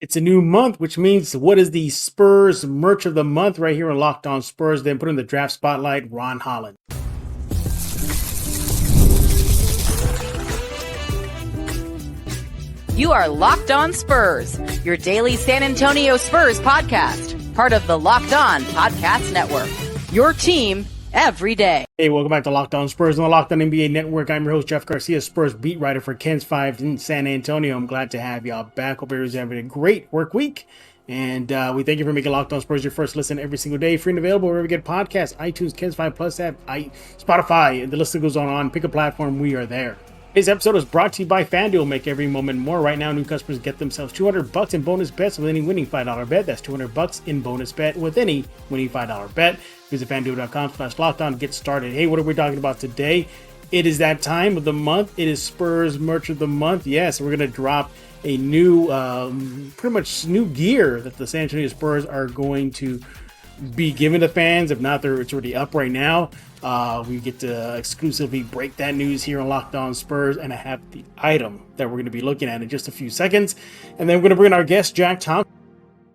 It's a new month, which means what is the Spurs merch of the month right here on Locked On Spurs? Then put in the draft spotlight, Ron Holland. You are Locked On Spurs, your daily San Antonio Spurs podcast, part of the Locked On Podcast Network, your team every day. Hey, welcome back to Locked On Spurs on the Locked On NBA Network. I'm your host, Jeff Garcia, Spurs beat writer for Ken's 5 in San Antonio. I'm glad to have y'all back. Hope everyone's having a great work week. And we thank you for making Locked On Spurs your first listen every single day. Free and available wherever you get podcasts, iTunes, Ken's 5 Plus app, Spotify, and the list goes on. Pick a platform, we are there. Today's episode is brought to you by FanDuel. Make every moment more. Right now, new customers get themselves $200 in bonus bets with any winning $5 bet. That's $200 in bonus bet with any winning $5 bet. Visit FanDuel.com/lockedon to get started. Hey, what are we talking about today? It is that time of the month. It is Spurs Merch of the Month. Yes, we're going to drop a new, pretty much new gear that the San Antonio Spurs are going to be giving to fans. If not, it's already up right now. We get to exclusively break that news here on Locked On Spurs, and I have the item that we're going to be looking at in just a few seconds. And then we're going to bring in our guest, Jack Thompson,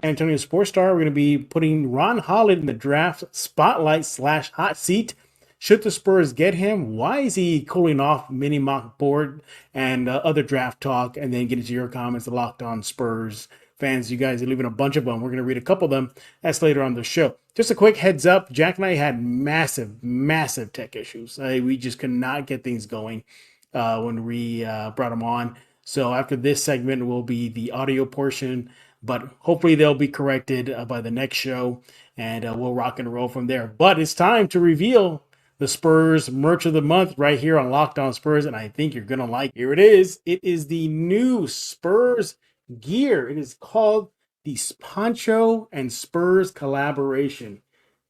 San Antonio Sports Star. We're going to be putting Ron Holland in the draft spotlight / hot seat. Should the Spurs get him? Why is he cooling off mini mock board and other draft talk? And then get into your comments, the Locked On Spurs fans. You guys are leaving a bunch of them. We're going to read a couple of them. That's later on the show. Just a quick heads up. Jack and I had massive tech issues. We just could not get things going when we brought them on. So after this segment will be the audio portion, but hopefully they'll be corrected by the next show, and we'll rock and roll from there. But it's time to reveal the Spurs merch of the month right here on Locked On Spurs, and I think you're going to like it. Here it is. It is the new Spurs gear. It is called the Poncho and Spurs collaboration.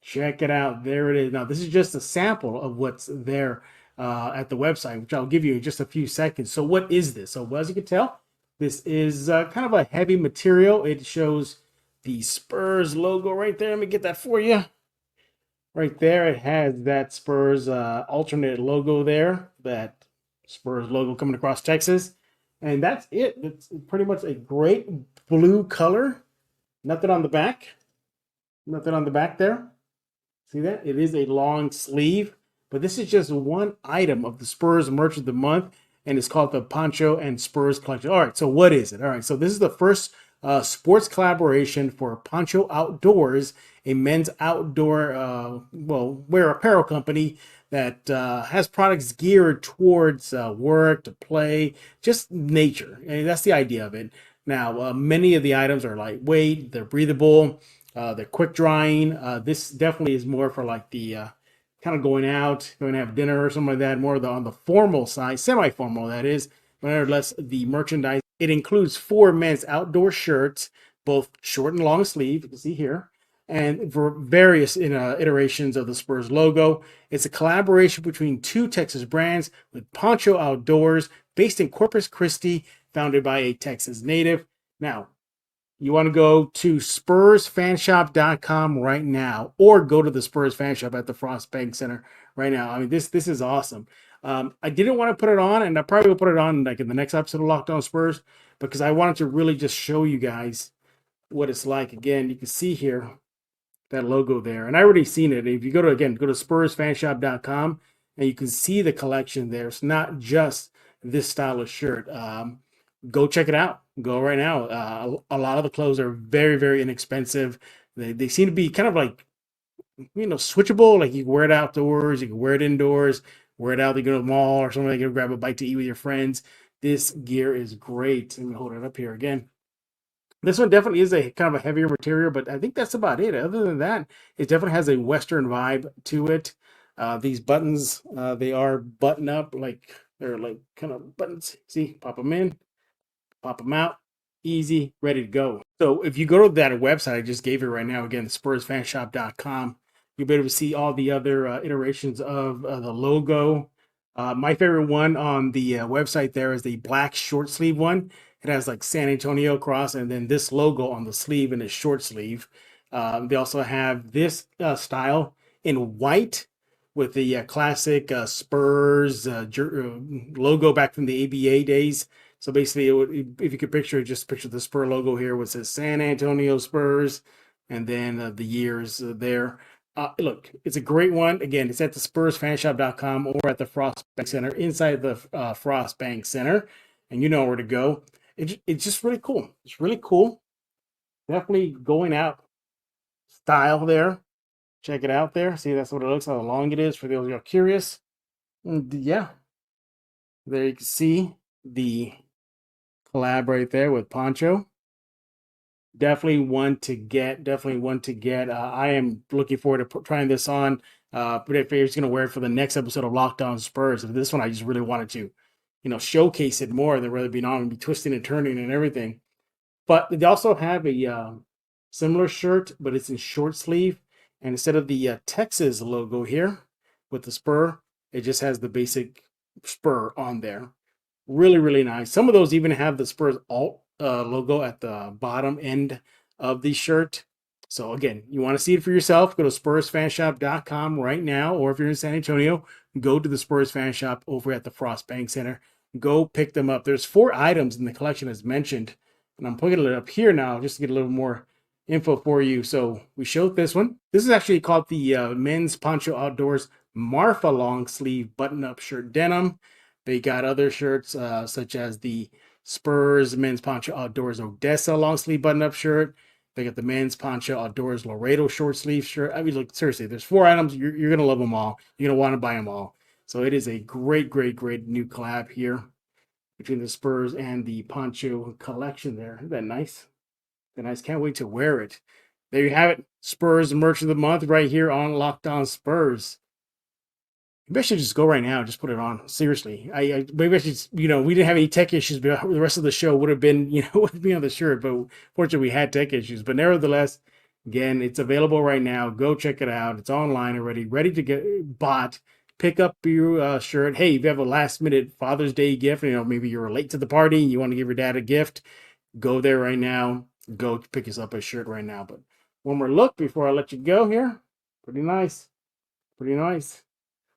Check it out. There it is. Now, this is just a sample of what's there at the website, which I'll give you in just a few seconds. So what is this? So as you can tell, this is kind of a heavy material. It shows the Spurs logo right there. Let me get that for you. Right there, it has that Spurs alternate logo there, that Spurs logo coming across Texas. And that's it. It's pretty much a great blue color. Nothing on the back. Nothing on the back there. See that? It is a long sleeve. But this is just one item of the Spurs merch of the month. And it's called the Poncho and Spurs collection. All right, so what is it? All right, so this is the first sports collaboration for Poncho Outdoors, a men's outdoor wear apparel company that has products geared towards work, to play, just nature. And that's the idea of it. Now, many of the items are lightweight, they're breathable, they're quick drying. This definitely is more for like the kind of going out, going to have dinner or something like that, more on the formal side, semi-formal that is, but nevertheless, the merchandise. It includes 4 men's outdoor shirts, both short and long sleeve, you can see here, and for various iterations of the Spurs logo. It's a collaboration between 2 Texas brands with Poncho Outdoors, based in Corpus Christi, founded by a Texas native. Now, you want to go to SpursFanshop.com right now, or go to the Spurs Fan Shop at the Frost Bank Center right now. I mean, this is awesome. I didn't want to put it on, and I probably will put it on like in the next episode of Locked On Spurs, because I wanted to really just show you guys what it's like. Again, you can see here that logo there, and I already seen it. If you go to SpursFanshop.com, and you can see the collection there. It's not just this style of shirt. Go check it out. Go right now. A lot of the clothes are very inexpensive. They seem to be kind of like, switchable. Like you can wear it outdoors, you can wear it indoors, wear it out. You go to the mall or something. You can grab a bite to eat with your friends. This gear is great. Let me hold it up here again. This one definitely is a kind of a heavier material, but I think that's about it. Other than that, it definitely has a Western vibe to it. These buttons, they are button up, like they're like kind of buttons. See, pop them in, pop them out, easy, ready to go. So if you go to that website I just gave you right now, again, SpursFanshop.com, you'll be able to see all the other iterations of the logo. My favorite one on the website there is the black short sleeve one. It has like San Antonio across, and then this logo on the sleeve in a short sleeve. They also have this style in white with the classic Spurs logo back from the ABA days So basically, if you could just picture the Spur logo here, which says San Antonio Spurs, and then the years there. Look, it's a great one. Again, it's at the SpursFanshop.com or at the Frost Bank Center, inside the Frost Bank Center, and you know where to go. It's just really cool. It's really cool. Definitely going out style there. Check it out there. See, that's what it looks like, how long it is for those who are curious. And yeah, there you can see the collab right there with Poncho. Definitely one to get. I am looking forward to trying this on. But if you're just going to wear it for the next episode of Locked On Spurs, this one I just really wanted to, showcase it more than rather being on and be twisting and turning and everything. But they also have a similar shirt, but it's in short sleeve. And instead of the Texas logo here with the Spur, it just has the basic Spur on there. Really, really nice. Some of those even have the Spurs alt logo at the bottom end of the shirt. So again, you want to see it for yourself, go to SpursFanshop.com right now, or if you're in San Antonio, go to the Spurs Fan Shop over at the Frost Bank Center. Go pick them up. There's 4 items in the collection as mentioned, and I'm putting it up here now just to get a little more info for you. So we showed this one. This is actually called the Men's Poncho Outdoors Marfa long sleeve button-up shirt denim. They got other shirts such as the Spurs Men's Poncho Outdoors Odessa long sleeve button-up shirt. They got the Men's Poncho Outdoors Laredo short sleeve shirt. I mean, look, seriously, there's 4 items. You're going to love them all. You're going to want to buy them all. So it is a great, great, great new collab here between the Spurs and the Poncho collection there. Isn't that nice? That nice. Can't wait to wear it. There you have it. Spurs Merch of the Month right here on Locked On Spurs. Maybe I should just go right now and just put it on. Seriously. Maybe I should, we didn't have any tech issues, but the rest of the show would have been, would be on the shirt. But fortunately, we had tech issues. But nevertheless, again, it's available right now. Go check it out. It's online already, ready to get bought. Pick up your shirt. Hey, if you have a last-minute Father's Day gift, maybe you're late to the party and you want to give your dad a gift, go there right now. Go pick us up a shirt right now. But one more look before I let you go here. Pretty nice. Pretty nice.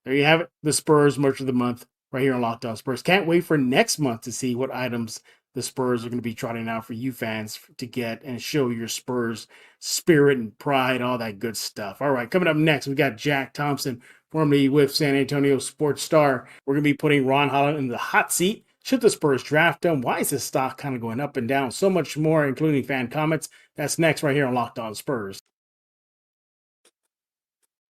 There you have it. The Spurs Merch of the Month right here on Locked On Spurs. Can't wait for next month to see what items the Spurs are going to be trotting out for you fans to get and show your Spurs spirit and pride, all that good stuff. All right, coming up next, we got Jack Thompson, formerly with San Antonio Sports Star. We're going to be putting Ron Holland in the hot seat. Should the Spurs draft him? Why is his stock kind of going up and down? So much more, including fan comments. That's next right here on Locked On Spurs.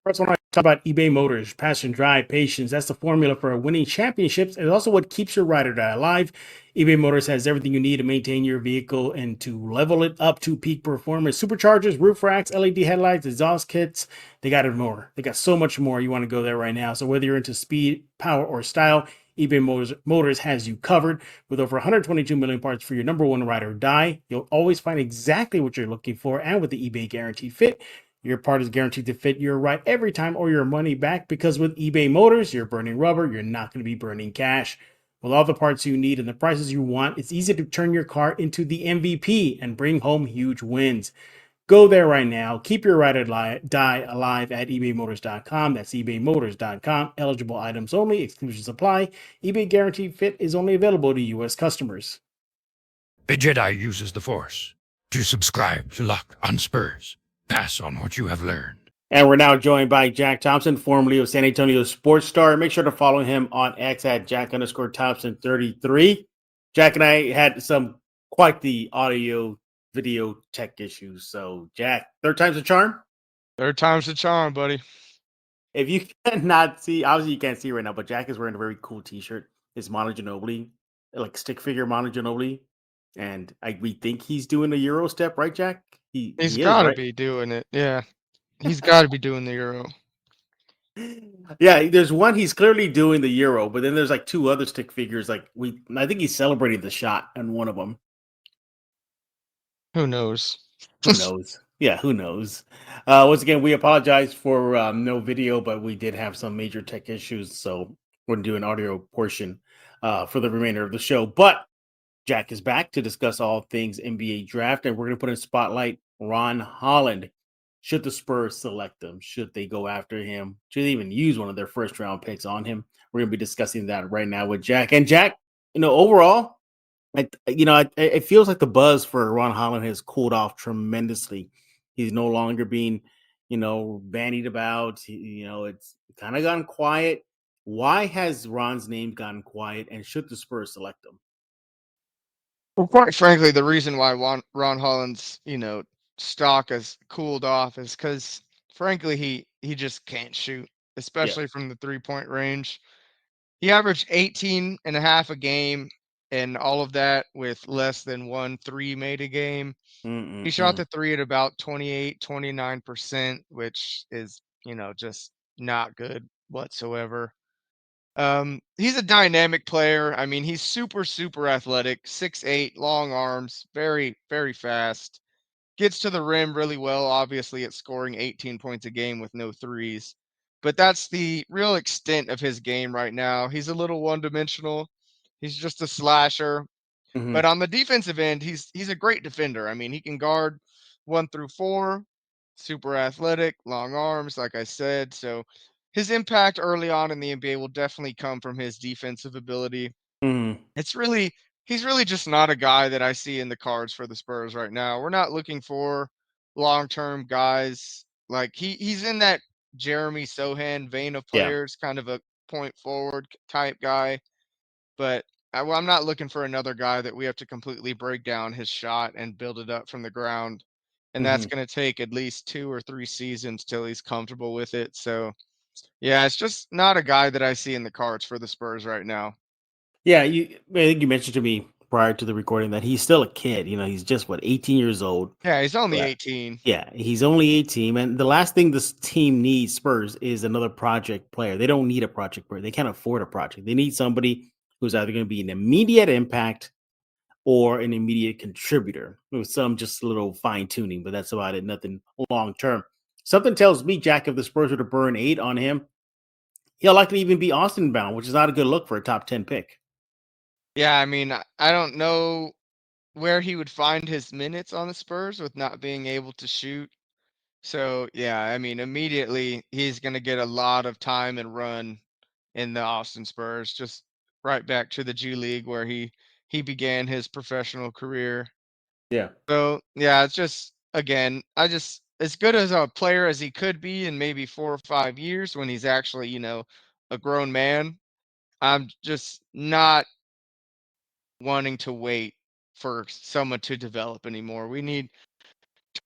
First, I want to talk about eBay Motors. Passion, drive, patience. That's the formula for winning championships. It's also what keeps your ride or die alive. eBay Motors has everything you need to maintain your vehicle and to level it up to peak performance. Superchargers, roof racks, LED headlights, exhaust kits. They got it more. They got so much more. You want to go there right now. So whether you're into speed, power, or style, eBay Motors has you covered. With over 122 million parts for your number one ride or die, you'll always find exactly what you're looking for. And with the eBay Guarantee Fit, your part is guaranteed to fit your ride every time or your money back, because with eBay Motors, you're burning rubber, you're not going to be burning cash. With all the parts you need and the prices you want, it's easy to turn your car into the MVP and bring home huge wins. Go there right now. Keep your ride or die alive at ebaymotors.com. That's ebaymotors.com. Eligible items only. Exclusions apply. eBay Guarantee Fit is only available to U.S. customers. A Jedi uses the Force. To subscribe to Locked On Spurs, pass on what you have learned. And we're now joined by Jack Thompson, formerly of San Antonio Sports Star. Make sure to follow him on X at Jack_Thompson33. Jack and I had quite the audio video tech issues. So, Jack, third time's a charm? Third time's the charm, buddy. If you cannot see, obviously you can't see right now, but Jack is wearing a very cool t-shirt. It's Manu Ginobili, like stick figure Manu Ginobili. And we think he's doing a Euro step, right, Jack? He's got to be doing it. Yeah. He's got to be doing the Euro. Yeah, there's one he's clearly doing the Euro, but then there's like 2 other stick figures. I think he's celebrating the shot on one of them. Who knows? Who knows? Yeah, who knows? Once again, we apologize for no video, but we did have some major tech issues, so we're going to do an audio portion for the remainder of the show. But Jack is back to discuss all things NBA draft, and we're going to put in spotlight Ron Holland. Should the Spurs select him? Should they go after him? Should they even use one of their first round picks on him? We're going to be discussing that right now with Jack. And Jack, overall, It feels like the buzz for Ron Holland has cooled off tremendously. He's no longer being, bandied about. It's kind of gotten quiet. Why has Ron's name gotten quiet, and should the Spurs select him? Well, quite frankly, the reason why Ron Holland's, stock has cooled off is because, frankly, he just can't shoot, Yeah. especially from the 3-point range. He averaged 18 and a half a game, and all of that with less than 1 3 made a game. He shot Mm-mm-mm. the 3 at about 28-29%, which is, just not good whatsoever. He's a dynamic player. I mean, he's super, super athletic, 6'8", long arms, very, very fast. Gets to the rim really well, obviously, at scoring 18 points a game with no threes. But that's the real extent of his game right now. He's a little one-dimensional. He's just a slasher. But Hmm. on the defensive end, he's a great defender. I mean, he can guard 1 through 4, super athletic, long arms, like I said. So his impact early on in the NBA will definitely come from his defensive ability. Hmm. It's really He's really just not a guy that I see in the cards for the Spurs right now. We're not looking for long-term guys. Like he's in that Jeremy Sohan vein of Yeah. players, kind of a point forward type guy, but I'm not looking for another guy that we have to completely break down his shot and build it up from the ground. And that's Hmm. going to take at least 2 or 3 seasons till he's comfortable with it. So, yeah, it's just not a guy that I see in the cards for the Spurs right now. Yeah. I think you mentioned to me prior to the recording that he's still a kid. He's just 18 years old. Yeah, he's only But 18. yeah, he's only 18. And the last thing this team needs, Spurs, is another project player. They don't need a project player. They can't afford a project. They need somebody who's either going to be an immediate impact or an immediate contributor with some just a little fine tuning, but that's about it. Nothing long term. Something tells me, Jack, if the Spurs were to burn 8 on him, he'll likely even be Austin bound, which is not a good look for a top 10 pick. Yeah, I mean, I don't know where he would find his minutes on the Spurs with not being able to shoot. So, yeah, I mean, immediately he's going to get a lot of time and run in the Austin Spurs, just right back to the G League where he began his professional career. Yeah. So, yeah, it's just again, I just as good as a player as he could be in maybe 4 or 5 years when he's actually, a grown man, I'm just not wanting to wait for someone to develop anymore. We need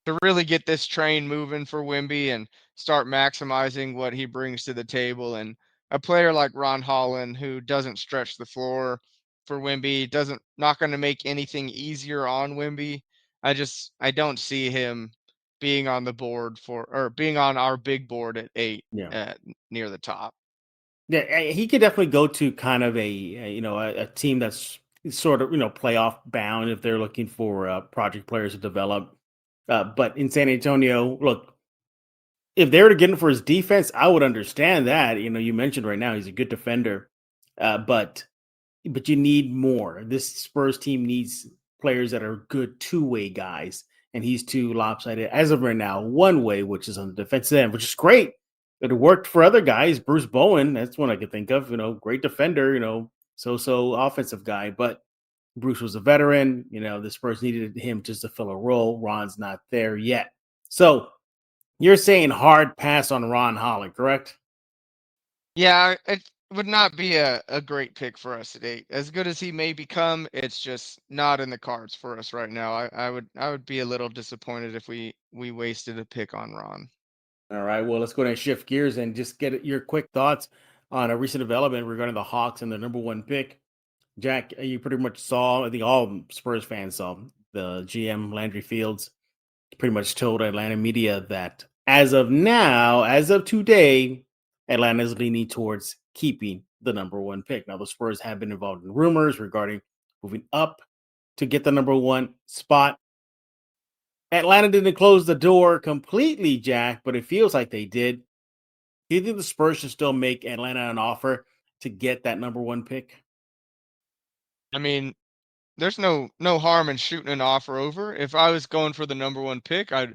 to really get this train moving for Wimby and start maximizing what he brings to the table. And a player like Ron Holland, who doesn't stretch the floor for Wimby, doesn't not going to make anything easier on Wimby. I don't see him being on the board for or being on our big board at 8 Yeah. near the top. Yeah. He could definitely go to kind of a team that's sort of, playoff bound if they're looking for project players to develop. But in San Antonio, look, if they were to get him for his defense, I would understand that. You mentioned right now he's a good defender, but you need more. This Spurs team needs players that are good two-way guys, and he's too lopsided as of right now. One way, which is on the defensive end, which is great. It worked for other guys. Bruce Bowen, that's one I could think of. Great defender. So offensive guy, but Bruce was a veteran. The Spurs needed him just to fill a role. Ron's not there yet. So you're saying hard pass on Ron Holland, correct? Yeah, it would not be a great pick for us at 8. As good as he may become, it's just not in the cards for us right now. I would be a little disappointed if we wasted a pick on Ron. All right. Well, let's go ahead and shift gears and just get your quick thoughts on a recent development regarding the Hawks and the number one pick. Jack, you pretty much saw, I think all Spurs fans saw, the GM Landry Fields pretty much told Atlanta media that as of now, as of today, Atlanta is leaning towards keeping the number one pick. Now, the Spurs have been involved in rumors regarding moving up to get the number one spot. Atlanta didn't close the door completely, Jack, but it feels like they did. Do you think the Spurs should still make Atlanta an offer to get that number one pick? I mean, there's no harm in shooting an offer over. If I was going for the number 1 pick, I'd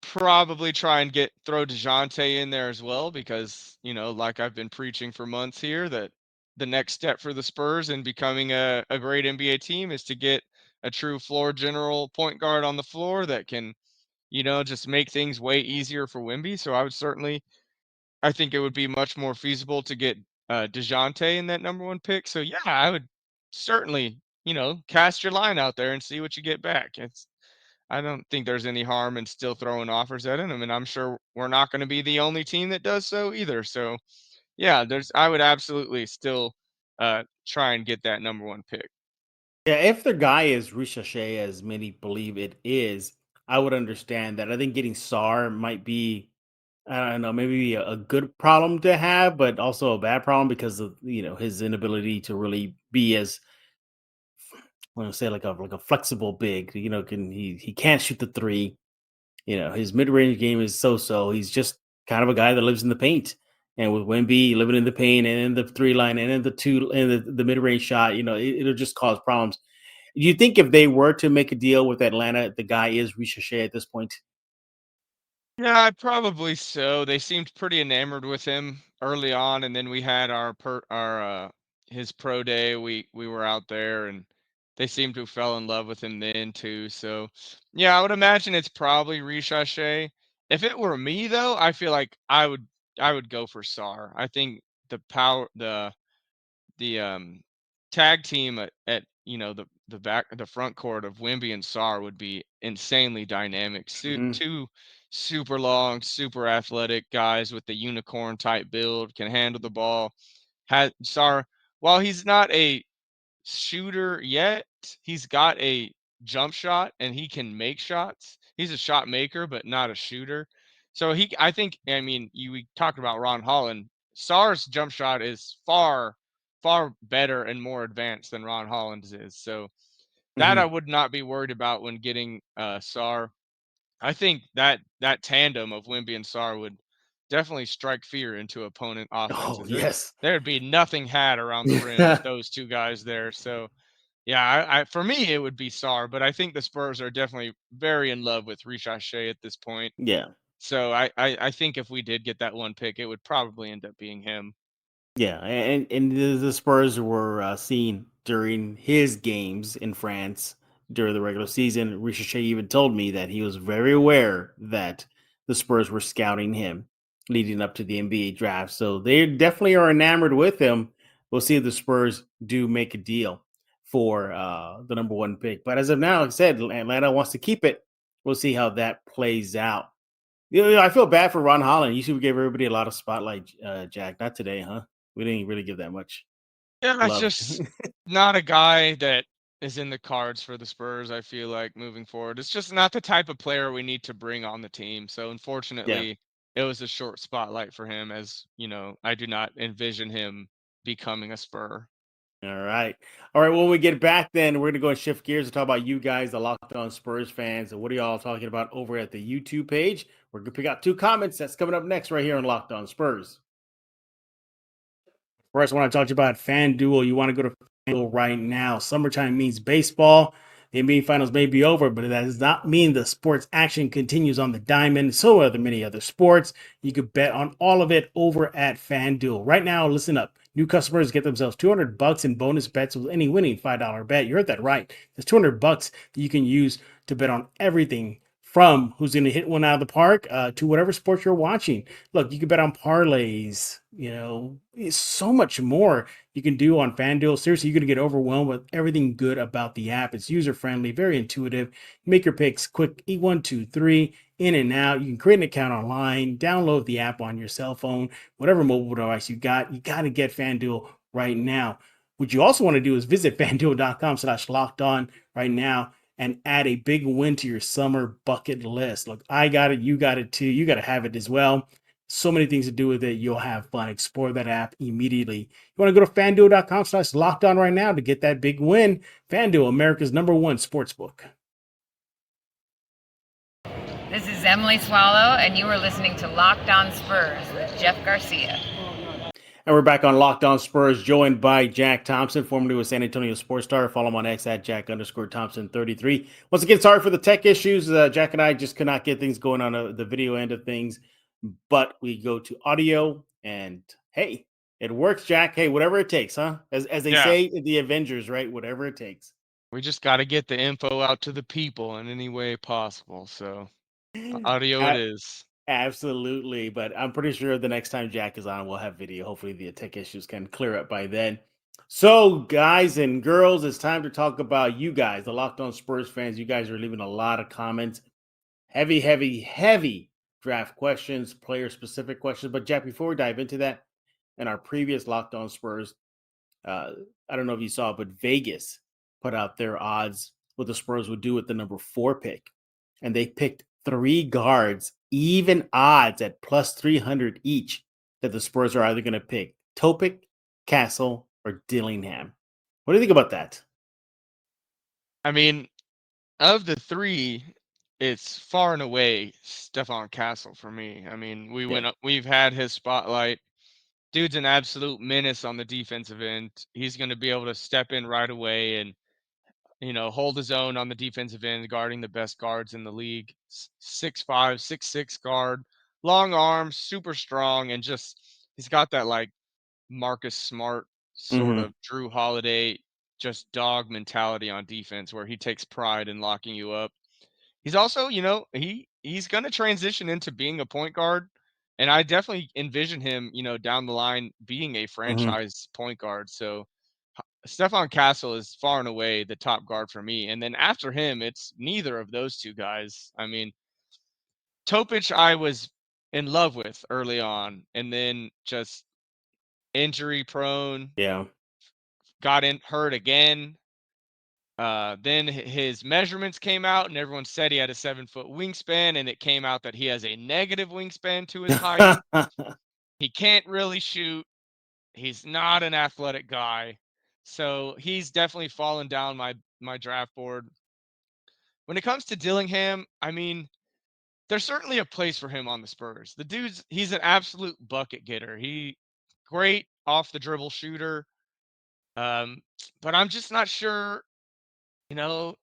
probably try and throw DeJounte in there as well because, like I've been preaching for months here that the next step for the Spurs in becoming a great NBA team is to get a true floor general point guard on the floor that can, just make things way easier for Wemby. So I think it would be much more feasible to get DeJounte in that number one pick. So yeah, I would certainly, cast your line out there and see what you get back. I don't think there's any harm in still throwing offers at him. I mean, I'm sure we're not going to be the only team that does so either. So yeah, I would absolutely still try and get that number one pick. Yeah, if the guy is Ricochet, as many believe it is, I would understand that. I think getting Sar might be, I don't know, maybe a good problem to have, but also a bad problem because of his inability to really be as, I want to say, like a flexible big. Can he can't shoot the three. His mid range game is so. He's just kind of a guy that lives in the paint. And with Wemby living in the paint and in the three line and in the two and the mid range shot, it'll just cause problems. Do you think if they were to make a deal with Atlanta, the guy is Ricochet at this point? Yeah, probably so. They seemed pretty enamored with him early on, and then we had his pro day. We were out there, and they seemed to have fell in love with him then too. So, yeah, I would imagine it's probably Ricochet. If it were me though, I feel like I would go for Sar. I think the tag team at the front court of Wimby and Sar would be insanely dynamic. Mhm. Two super long, super athletic guys with the unicorn type build, can handle the ball. Had Sar, while he's not a shooter yet, he's got a jump shot and he can make shots. He's a shot maker, but not a shooter. So I think, I mean, we talked about Ron Holland. Sar's jump shot is far, far better and more advanced than Ron Holland's is. So that I Mhm. would not be worried about when getting Sar. I think that tandem of Wimby and Sar would definitely strike fear into opponent Oh, offenses. yes. There'd be nothing had around the rim with those two guys there. So yeah, I for me it would be Sar, but I think the Spurs are definitely very in love with Ricochet at this point. Yeah. So I think if we did get that one pick, it would probably end up being him. Yeah, and the Spurs were seen during his games in France during the regular season. Ricochet even told me that he was very aware that the Spurs were scouting him leading up to the NBA draft. So they definitely are enamored with him. We'll see if the Spurs do make a deal for the number one pick. But as of now, like I said, Atlanta wants to keep it. We'll see how that plays out. I feel bad for Ron Holland. Usually we gave everybody a lot of spotlight, Jack. Not today, huh? We didn't really give that much Yeah, it's love. just not a guy that is in the cards for the Spurs, I feel like moving forward. It's just not the type of player we need to bring on the team. So Yeah. unfortunately, it was a short spotlight for him as, I do not envision him becoming a Spur. All right. All right. When we get back, then we're gonna go and shift gears and talk about you guys, the Locked On Spurs fans, and what are y'all talking about over at the YouTube page? We're gonna pick out two comments. That's coming up next, right here on Locked On Spurs. First, I want to talk to you about FanDuel. You want to go to FanDuel right now. Summertime means baseball. The NBA Finals may be over, but that does not mean the sports action continues on the diamond. So are the many other sports. You could bet on all of it over at FanDuel. Right now, listen up. New customers get themselves $200 in bonus bets with any winning $5 bet. You heard that right. There's $200 that you can use to bet on everything from who's going to hit one out of the park to whatever sport you're watching. Look, you can bet on parlays. It's so much more you can do on FanDuel. Seriously, you're going to get overwhelmed with everything good about the app. It's user friendly, very intuitive. Make your picks quick, 1, 2, 3, in and out. You can create an account online, download the app on your cell phone, whatever mobile device you got. You got to get FanDuel right now. What you also want to do is visit fanduel.com/locked on right now and add a big win to your summer bucket list. Look, I got it. You got it too. You got to have it as well. So many things to do with it. You'll have fun. Explore that app immediately. You want to go to fanduel.com/locked on right now to get that big win. FanDuel, America's #1 sportsbook. This is Emily Swallow, and you are listening to Locked On Spurs with Jeff Garcia. And we're back on Locked On Spurs, joined by Jack Thompson, formerly with San Antonio Sports Star. Follow him on X at Jack_Thompson33. Once again, sorry for the tech issues. Jack and I just could not get things going on the video end of things, but we go to audio, and hey, It works, Jack. Hey, whatever it takes, huh? As they Yeah. say in the Avengers, right? Whatever it takes. We just got to get the info out to the people in any way possible. So audio it A- is. Absolutely. But I'm pretty sure the next time Jack is on, we'll have video. Hopefully, the tech issues can clear up by then. So, guys and girls, it's time to talk about you guys, the Locked On Spurs fans. You guys are leaving a lot of comments. Heavy, heavy, heavy draft questions, player specific questions. But, Jack, before we dive into that, in our previous Locked On Spurs, uh, I don't know if you saw, but Vegas put out their odds what the Spurs would do with the number 4 pick. And they picked 3 guards, even odds at plus 300 each, that the Spurs are either going to pick Topic, Castle, or Dillingham. What do you think about that? I mean, of the three, it's far and away Stephon Castle for me. I mean, Yeah. we've had his spotlight. Dude's an absolute menace on the defensive end. He's going to be able to step in right away and hold his own on the defensive end, guarding the best guards in the league. 6'5", 6'6" guard, long arms, super strong, and just he's got that like Marcus Smart sort Mm-hmm. of Drew Holiday just dog mentality on defense where he takes pride in locking you up. He's also, he's going to transition into being a point guard, and I definitely envision him, down the line being a Mm-hmm. franchise point guard. So Stephon Castle is far and away the top guard for me. And then after him, it's neither of those two guys. I mean, Topic I was in love with early on, and then just injury prone, Yeah. got hurt again. Then his measurements came out, and everyone said he had a 7-foot wingspan, and it came out that he has a negative wingspan to his height. He can't really shoot. He's not an athletic guy. So he's definitely fallen down my draft board. When it comes to Dillingham, I mean, there's certainly a place for him on the Spurs. He's an absolute bucket getter. He great off the dribble shooter. Um, but I'm just not sure, you know,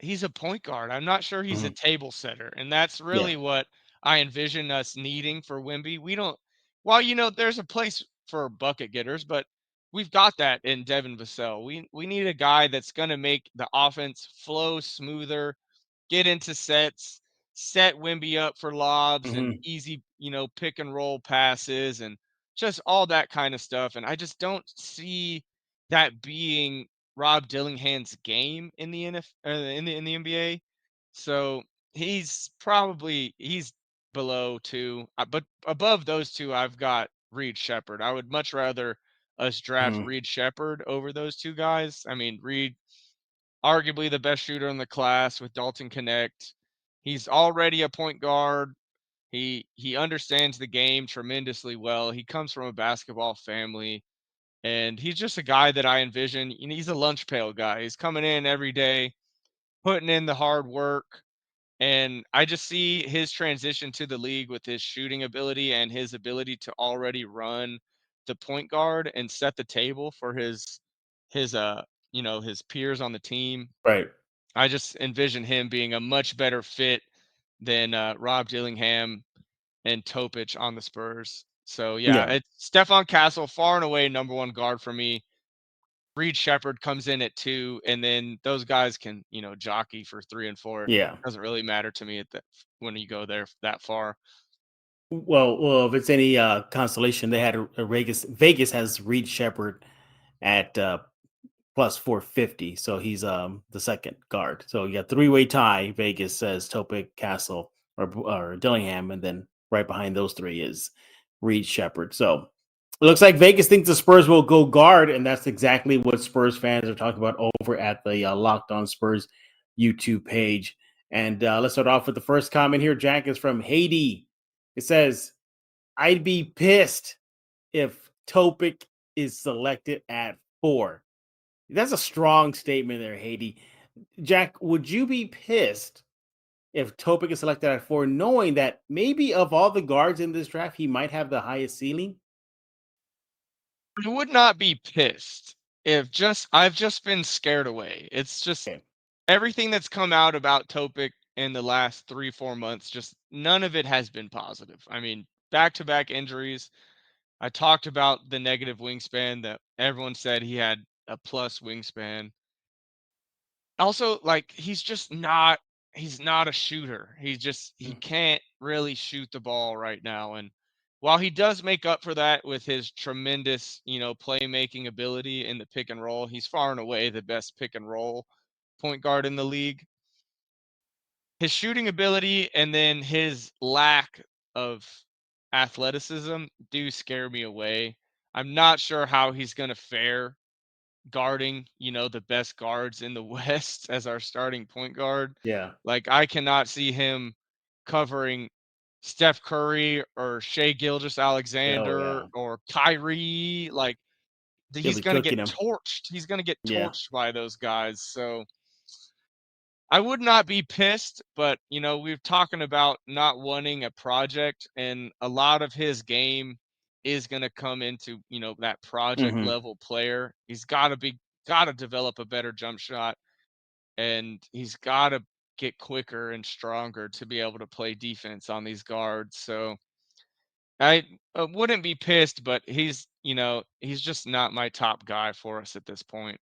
he's a point guard. I'm not sure he's a Mhm. table setter, and that's Yeah. really what I envision us needing for Wimby. We don't While there's a place for bucket getters, but we've got that in Devin Vassell. We need a guy that's going to make the offense flow smoother, get into sets, set Wimby up for lobs and Mhm. easy, pick and roll passes and just all that kind of stuff. And I just don't see that being Rob Dillingham's game in the in the NBA. So he's below two, but above those two, I've got Reed Shepard. I would much rather us draft Mhm. Reed Shepard over those two guys. I mean, Reed arguably the best shooter in the class with Dalton Connect. He's already a point guard. He understands the game tremendously well. He comes from a basketball family, and he's just a guy that I envision. He's a lunch pail guy. He's coming in every day, putting in the hard work, and I just see his transition to the league with his shooting ability and his ability to already run the point guard and set the table for his peers on the team. Right. I just envision him being a much better fit than Rob Dillingham and Topic on the Spurs. So yeah, Yeah. it's Stephon Castle, far and away number one guard for me. Reed Shepard comes in at 2, and then those guys can, jockey for 3 and 4. Yeah. Doesn't really matter to me when you go there that far. Well, if it's any consolation, they had a Vegas. Vegas has Reed Shepard at plus 450, so he's the second guard. So you got 3-way tie. Vegas says Topic, Castle, or Dillingham, and then right behind those 3 is Reed Shepard. So it looks like Vegas thinks the Spurs will go guard, and that's exactly what Spurs fans are talking about over at the Locked On Spurs YouTube page. And let's start off with the first comment here. Jack is from Haiti. It says, "I'd be pissed if Topic is selected at 4." That's a strong statement there, Haiti. Jack, would you be pissed if Topic is selected at 4, knowing that maybe of all the guards in this draft, he might have the highest ceiling? I would not be pissed if I've just been scared away. It's just Okay. everything that's come out about Topic in the last 3-4 months, just none of it has been positive. I mean, back-to-back injuries. I talked about the negative wingspan that everyone said he had a plus wingspan. Also, like he's not a shooter. He can't really shoot the ball right now. And while he does make up for that with his tremendous, playmaking ability in the pick and roll, he's far and away the best pick and roll point guard in the league. His shooting ability and then his lack of athleticism do scare me away. I'm not sure how he's going to fare guarding, the best guards in the West as our starting point guard. Yeah. Like, I cannot see him covering Steph Curry or Shea Oh Gilgeous-Alexander yeah. or Kyrie. Like, He'll he's be going to get cooking him. torched. He's going to get Yeah. torched by those guys. So I would not be pissed, but we're talking about not wanting a project, and a lot of his game is going to come into, that project Hmm. level player. He's got to develop a better jump shot, and he's got to get quicker and stronger to be able to play defense on these guards. So I wouldn't be pissed, but he's just not my top guy for us at this point.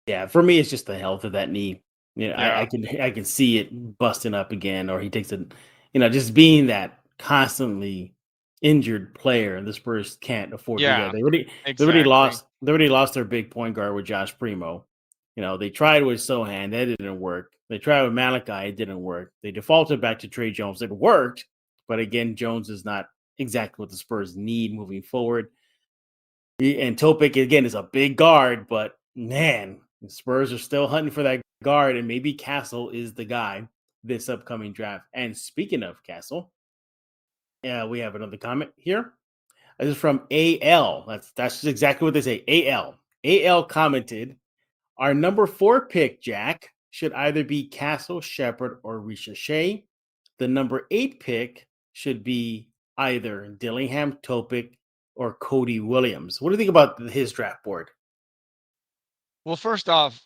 Yeah, for me, it's just the health of that knee. I Yeah. can see it busting up again, or he takes it. Just being that constantly injured player, the Spurs can't afford to do that. Yeah, They already exactly. lost their big point guard with Josh Primo. They tried with Sohan, that didn't work. They tried with Malachi, it didn't work. They defaulted back to Trey Jones, it worked, but again, Jones is not exactly what the Spurs need moving forward. And Topic again is a big guard, but man, the Spurs are still hunting for that guard, and maybe Castle is the guy this upcoming draft. And speaking of Castle, yeah, we have another comment here. This is from AL. That's exactly what they say. AL. AL commented, "Our number 4 pick, Jack, should either be Castle, Shepard, or Risha Shea. The number 8 pick should be either Dillingham, Topic, or Cody Williams." What do you think about his draft board? Well, first off,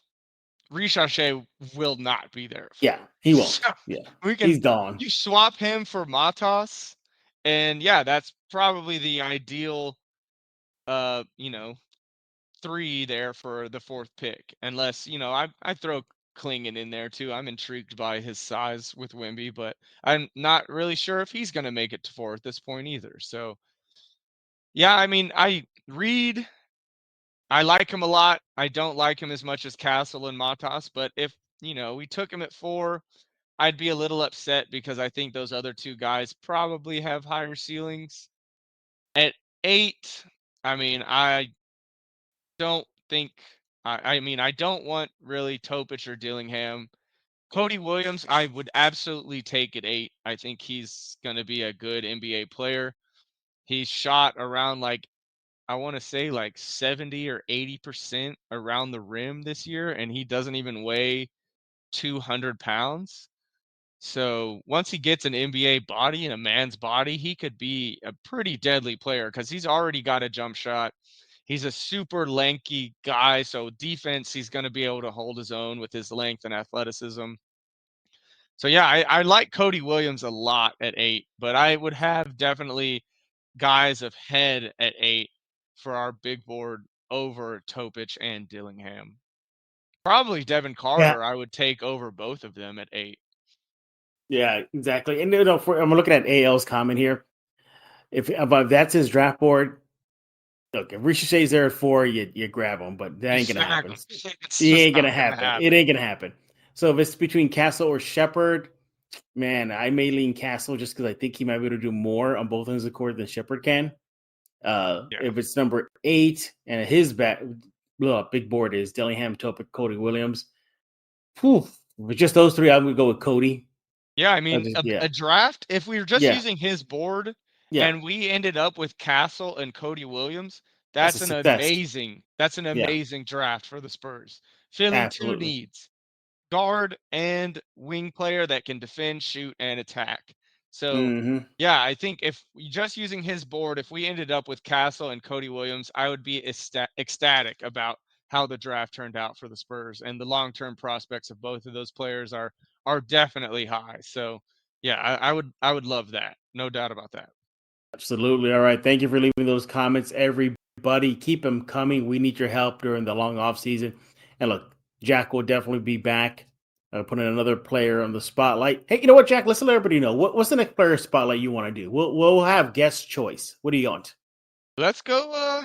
Ricochet will not be there at Yeah, 4. he won't. So Yeah, we can he's gone. you swap him for Matas, and yeah, that's probably the ideal uh, you know, 3 there for the 4th pick. Unless, I throw Klingon in there too. I'm intrigued by his size with Wimby, but I'm not really sure if he's gonna make it to 4 at this point either. So yeah, I mean, I like him a lot. I don't like him as much as Castle and Matas, but if, we took him at 4, I'd be a little upset because I think those other 2 guys probably have higher ceilings. At 8, I mean, don't think I don't want really Topic or Dillingham. Cody Williams, I would absolutely take at 8. I think he's going to be a good NBA player. He's shot around like I want to say like 70 or 80% around the rim this year, and he doesn't even weigh 200 pounds. So once he gets an NBA body and a man's body, he could be a pretty deadly player because he's already got a jump shot. He's a super lanky guy. So defense, he's going to be able to hold his own with his length and athleticism. So yeah, I like Cody Williams a lot at 8, but I would have definitely guys of head at 8 for our big board over Topic and Dillingham. Probably Devin Yeah, Carter, I would take over both of them at 8. yeah, exactly. And I'm looking at AL's comment here. If that's his draft board, look, if Ricochet's there at 4, you grab him, but that ain't gonna happen. Exactly. It's It just ain't gonna not gonna happen. It happen. ain't gonna happen. So if it's between Castle or Shepard, man, I may lean Castle just because I think he might be able to do more on both ends of the court than Shepard can. Yeah. If it's number 8 and his big board is Dillingham, Topic, Cody Williams. Whew, with just those 3, I would go with Cody. Yeah, I mean, Yeah, a draft, if we were just yeah, using his board yeah. and we ended up with Castle and Cody Williams, That's a that's success. an Yeah, amazing draft for the Spurs. Filling 2 absolutely. needs. Guard and wing player that can defend, shoot, and attack. So, Hmm. yeah, I think if just using his board, if we ended up with Castle and Cody Williams, I would be ecstatic about how the draft turned out for the Spurs, and the long-term prospects of both of those players are definitely high. So, yeah, I would love that, no doubt about that. Absolutely. All right. Thank you for leaving those comments, everybody. Keep them coming. We need your help during the long off season. And look, Jack will definitely be back. Putting another player on the spotlight. Hey, you know what, Jack? Let's let everybody know. What's the next player spotlight you want to do? We'll have guest choice. What do you want? Let's go.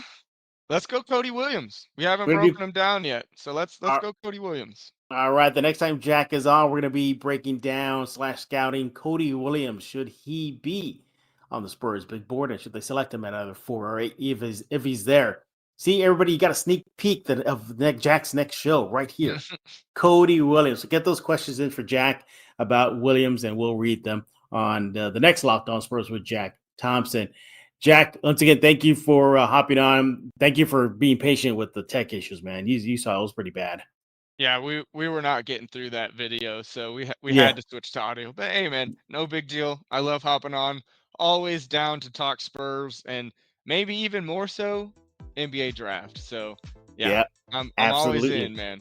Let's go, Cody Williams. We haven't We're gonna broken do. him down yet, so let's All go, Cody Williams. right. The next time Jack is on, we're gonna be breaking down / scouting Cody Williams. Should he be on the Spurs big board, and should they select him at either 4 or 8 if he's there? See, everybody, you got a sneak peek of Jack's next show right here. Cody Williams. So get those questions in for Jack about Williams, and we'll read them on the next Locked On Spurs with Jack Thompson. Jack, once again, thank you for hopping on. Thank you for being patient with the tech issues, man. You saw it was pretty bad. Yeah, we were not getting through that video, so we Yeah. had to switch to audio. But hey, man, no big deal. I love hopping on. Always down to talk Spurs, and maybe even more so NBA draft. So yeah, I'm always absolutely. in, man.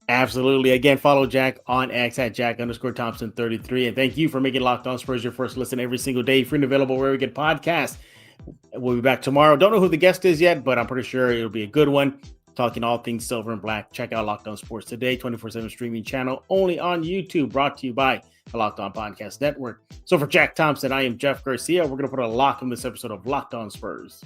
Absolutely. Again, follow Jack on X at Jack_Thompson33. And thank you for making Locked On Spurs your first listen every single day. Free and available wherever we get podcasts. We'll be back tomorrow. Don't know who the guest is yet, but I'm pretty sure it'll be a good one. Talking all things silver and black. Check out Locked On Sports Today, 24/7 streaming channel only on YouTube, brought to you by the Locked On Podcast Network. So for Jack Thompson, I am Jeff Garcia. We're going to put a lock on this episode of Locked On Spurs.